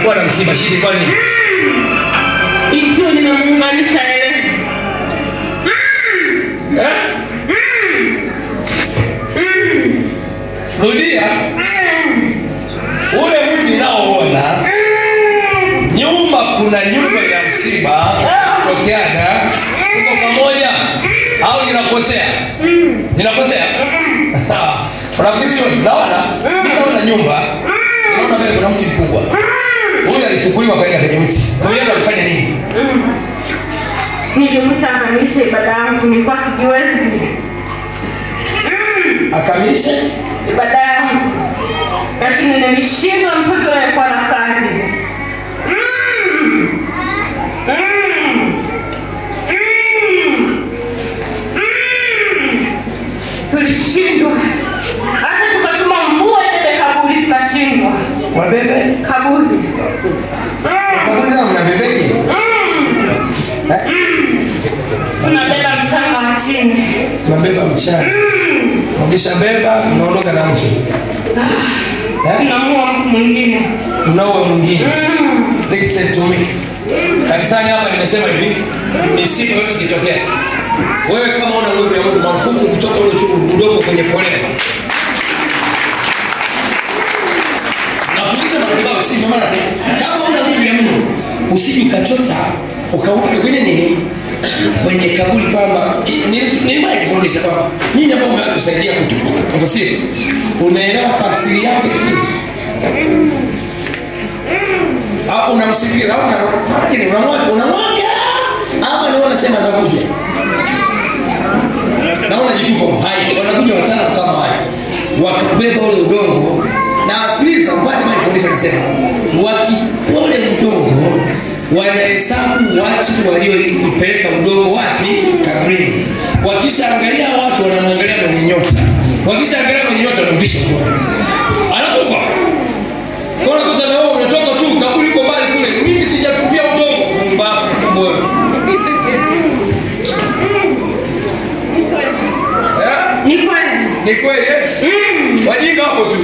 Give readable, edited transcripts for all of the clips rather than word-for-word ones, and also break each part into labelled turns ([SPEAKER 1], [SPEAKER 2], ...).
[SPEAKER 1] mnakuwa na msiba shida kwa nini?
[SPEAKER 2] Hicho nimemuunganisha yeye.
[SPEAKER 1] Rudia. Ule mti naoona nyuma kuna nyumba ya msiba tokeana. Uko pamoja au ninakosea? Ninakosea? Rafiki naona nyumba. Naona mbele kuna mti mkubwa. Huyu alichukuliwa kwa kwenye mti. Huyu alifanya nini?
[SPEAKER 2] Nilimtangamisha ibada yangu nilikuwa sijiwezi.
[SPEAKER 1] Akamilishe
[SPEAKER 2] ibada yangu. Lakini nilishindwa mtoto alikuwa na kazi. Tulishindwa. Hata tukatuma mvua ibebe kaburi tukashindwa.
[SPEAKER 1] Wabebe?
[SPEAKER 2] Kaburi.
[SPEAKER 1] Kaburi na mnabebeje?
[SPEAKER 2] Tunabeba mchanga chini.
[SPEAKER 1] Tunabeba mchanga. Ukishabeba unaondoka na mtu.
[SPEAKER 2] Tunamuua mtu mwingine.
[SPEAKER 1] Tunaua mwingine. Listen to me. Kanisani hapa nimesema hivi, misiba yote ikitokea, wewe kama una nguvu ya Mungu, marufuku kutoka ule udongo kwenye koleo. Nafundisha matibabu si mara kama una nguvu ya Mungu, usije ukachota ukauka kwenye nini? Kwenye kaburi kwamba ni mimi kufundisha kwamba nyinyi ambao mnakusaidia kutubu. Kwa siri unaelewa tafsiri yake. Au unamsikia au unamwaga ama ndio unasema atakuja. Na unajitupa hai. Wanakuja watano kama wale. Wakibeba ule udongo na sikiliza mpaka mimi nifundisha nasema wakikula ule udongo wanahesabu watu walioipeleka udongo wapi? Kabrini. Wakishaangalia watu wanamwangalia mwenye nyota. Wakishaangalia mwenye nyota wanampisha moto. Anakufa. Kwa nini kutana wewe unatoka tu kaburi liko mbali kule. Mimi sijatupia udongo kumbavu kubwa. Ni kweli yes. Wajinga hapo tu.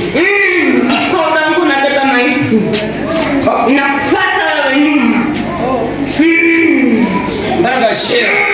[SPEAKER 2] Kwa udongo nabeba maiti. Na kufuata wewe nyuma.
[SPEAKER 1] Nanga share.